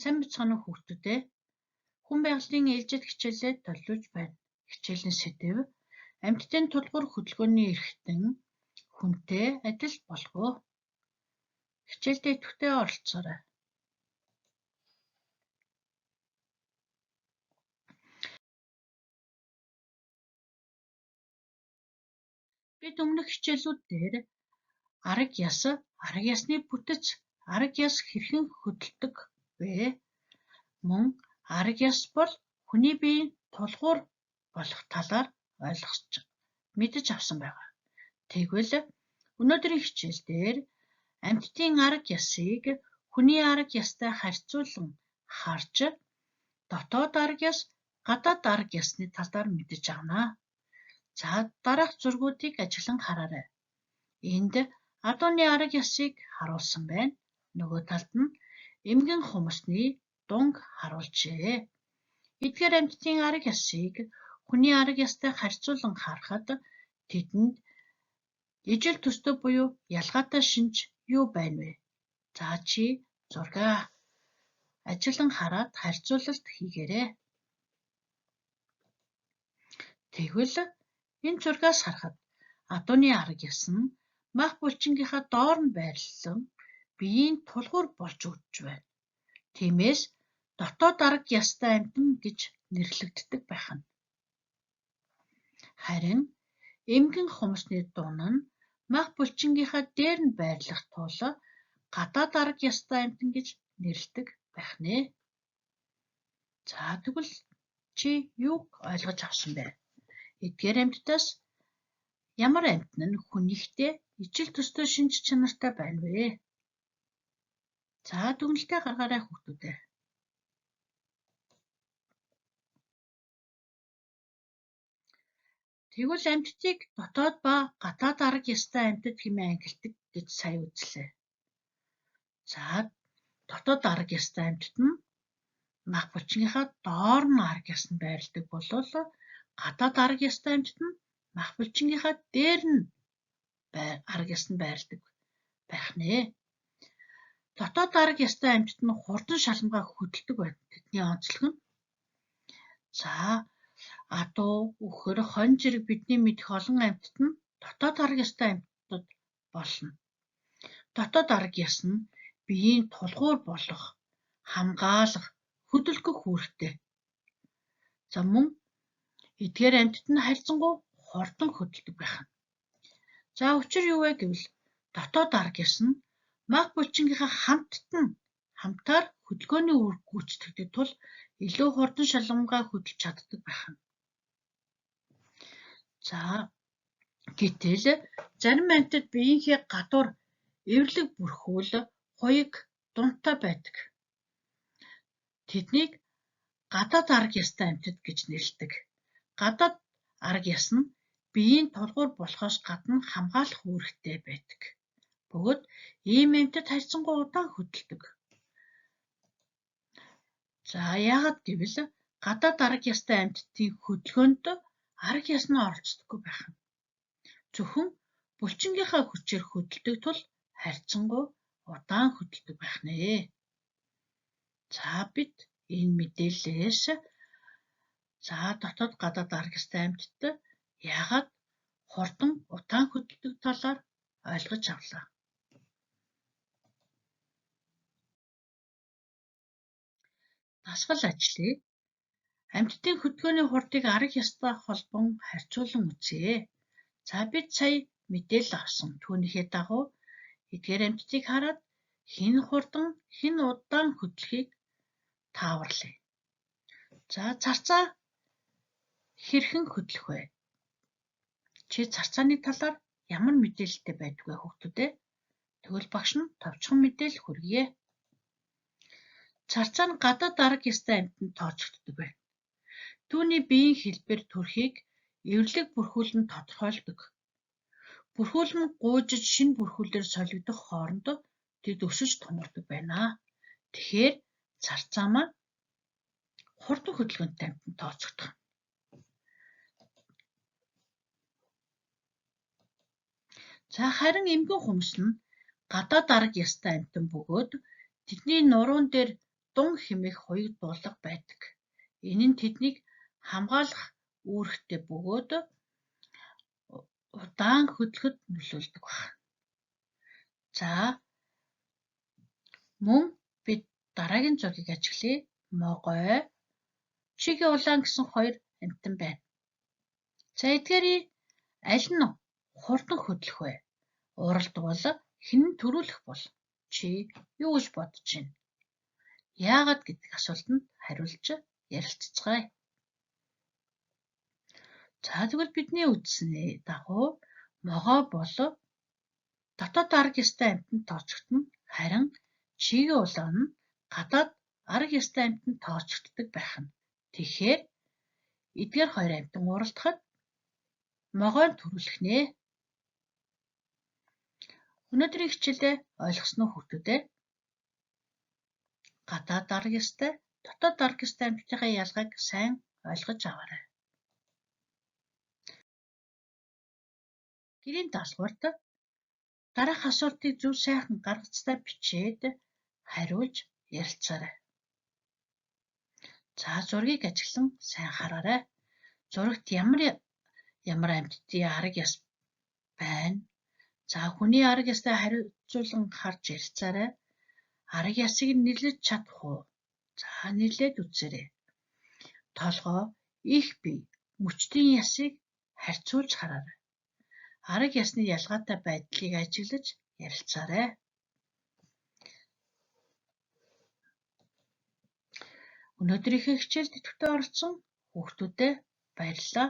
Сайн бацгаана уу хүүхдүүдээ. Хүн байгалийн ээлжид хичээлээр төлөвлөж байна. Хичээлийн сэдэв амьтдын тулгуур хөдөлгөөний эрхтэн хүнтэй адил болов. Хичээлдээ идэвхтэй оролцоорой. Бид өмнөх хичээлүүд дээр арга яс, арга ясны бүтэц, арга яс хэрхэн хөдөлдөг вэ? Мөн арга яс бол хүний биеийн тулгуур болох талаар мэдэж авсан байгаа. Тэгвэл өнөөдрийн хичээлдээр амьтдын арга ясыг хүний арга ястай харьцуулан харж дотоод арга яс, гадаад арга ясны талаар мэдэж авна. За дараах зургуудыг ажиглан хараарай. Энд адууны арга ясыг харуулсан байна. Нөгөө талд нь эмгэн хумсны дунг харуулжээ. Эдгээр амьтдын арга ясыг хүний арга ястай харьцуулан харахад тэдэнд ижил төстэй буюу ялгаатай шинж юу байна вэ? За чи зургаа ажиглан хараад харьцуулалт хийгээрэй. Тэгвэл энэ зургаас харахад адууны арга яс нь мах булчингийнхаа доор нь байрлсан биеийн тулгуур болж өгч байна. Тиймээс дотоод арга ястай амьтан гэж нэрлэгддэг байх нь. Харин эмгэн хумсны дуун нь мах булчингийнхаа дээр нь байрлах тул гадаад арга ястай амьтан гэж нэрлэдэг байх нэ. За тэгвэл чи юуг ойлгож авсан бэ? Эдгээр амьтдаас ямар амьтан нь хүнийхтэй ижил төстэй шинж чанартай байна вэ? За дүгнэлтээ гаргаарай хүүхдүүдээ. Тэгвэл амьтдыг дотоод ба гадаад арга ястай амьтад хэмээн ангилдаг гэж сая үзлээ. За дотоод арга ястай амьтад нь мах булчингийнхаа доор нь арга яс нь байрладаг болвол гадаад арга ястай амьтад нь мах булчингийнхаа дээр нь арга яс нь байрладаг байх нэ. Дотоод арга ястай амьтад нь хурдан шалангаа хөдөлдөг байна. Тэдний онцлог нь за адуу, үхэр, хонь зэрэг бидний мэдэх олон амьтад нь дотоод арга ястай амьтад болно. Дотоод арга яс нь биеийн тулгуур болох, хамгаалах, хөдөлгөх үүрэгтэй. За мөн эдгээр амьтад нь харьцангуй хурдан хөдөлдөг байх нь. За учир юу вэ гэвэл дотоод арга яс нь мах булчингийнхаа хамтаар хөдөлгөөний үүрэг гүйцэтгэдэг тул илүү хурдан шалангаа хөдөлж чаддаг байх нь. За гэтэл зарим амьтад биеийнхээ гадуур эвэрлэг бүрхүүл хуйг дунтай байдаг. Тэднийг гадаад арга ястай амьтад гэж нэрлэдэг. Гадаад арга яс нь биеийн тулгуур болохоос гадна хамгаалах үүрэгтэй байдаг. Бөгөөд ийм амьтад харьцангуй удаан хөдөлдөг. За яагаад гэвэл гадаад арга ястай амьтдын хөдөлгөөнд арга яс нь оролцдоггүй байх нь. Зөвхөн булчингийнхаа хүчээр хөдөлдөг тул харьцангуй удаан хөдөлдөг байх нэ. За бид энэ мэдээллээс дотоод гадаад арга ястай амьтад яагаад хурдан удаан хөдөлдөг талаар ойлгож авлаа. Дасгал ажлыг амьтдын хөдөлгөөний хурдыг арга ястай холбон харьцуулан үзье. За бид сая мэдээлэл авсан түүнийхээ дагуу эдгээр амьтдыг хараад хэн хурдан, хэн удаан хөдлөхийг тааварлая. За царцаа хэрхэн хөдлөх вэ? Чи царцааны талаар ямар мэдээлэлтэй байдаг вэ хүүхдүүдээ? Тэгвэл багш нь товчхон мэдээлэл хүргье. Царцаа нь гадаад арга ястай амьтанд тооцогддог байна. Түүний биеийн хэлбэр төрхийг эвэрлэг бүрхүүл нь тодорхойлдог. Бүрхүүл нь гуйжиж шинэ бүрхүүлээр солигдох хооронд тэд өсөж томордог байна. Тэгэхээр царцаа маань хурдан хөдөлгөөнтэй амьтанд тооцогдох. За харин эмгэн хумс нь гадаад арга ястай амьтан бөгөөд тэдний нуруун дээр дун хэмээх хоёуг дуулга байдаг. Энэ нь тэднийг хамгаалах үүрэгтэй бөгөөд удаан хөдлөхөд нөлөөлдөг байна. За мөн бид дараагийн зургийг ажиглая. Могой, чигийн улаан гэсэн хоёр амьтан байна. За эдгээрийн аль нь хурдан хөдлөх вэ? Уралд бол хэн нь төрүүлэх бол? Чи юу гэж бодож байна? Яагаад гэдэг асуултанд хариулж ярилццгаая. За тэгвэл бидний үзсний дагуу могой бол дотоод арга ёстой амьтанд тооцогдно, харин чигийн улаан нь гадаад арга ёстой амьтанд тооцогддог байх нь. Тэгэхээр эдгээр хоёр амьтан уралдахад могойн төрүүлэх нэ. Өнөөдрийн хичээлдээ ойлгосноо хүүхдүүдээ? Гадаад арга ёстой, дотоод арга ёстой амьтдынхаа ялгааг сайн ойлгож аваарай. Гэрийн даалгаварт дараах асуултыг зөв сайхан гаргацтай бичээд хариулж ярилцаарай. За зургийг ажиглан сайн хараарай. Зурагт ямар амьтдын арга ёс байна? За хүний арга ёстой хариуцуулан харж ярилцаарай. Арга ёсыг нэрлэж чадах уу? За нэрлээд үзээрэй. Толгой, их бие, мөчтөн ясыг харьцуулж хараарай. Арга ёсны ялгаатай байдлыг ажиглаж ярилцаарай. Өнөөдрийнхөө хичээлд идэвхтэй оролцсон хүүхдүүдэд баярлалаа.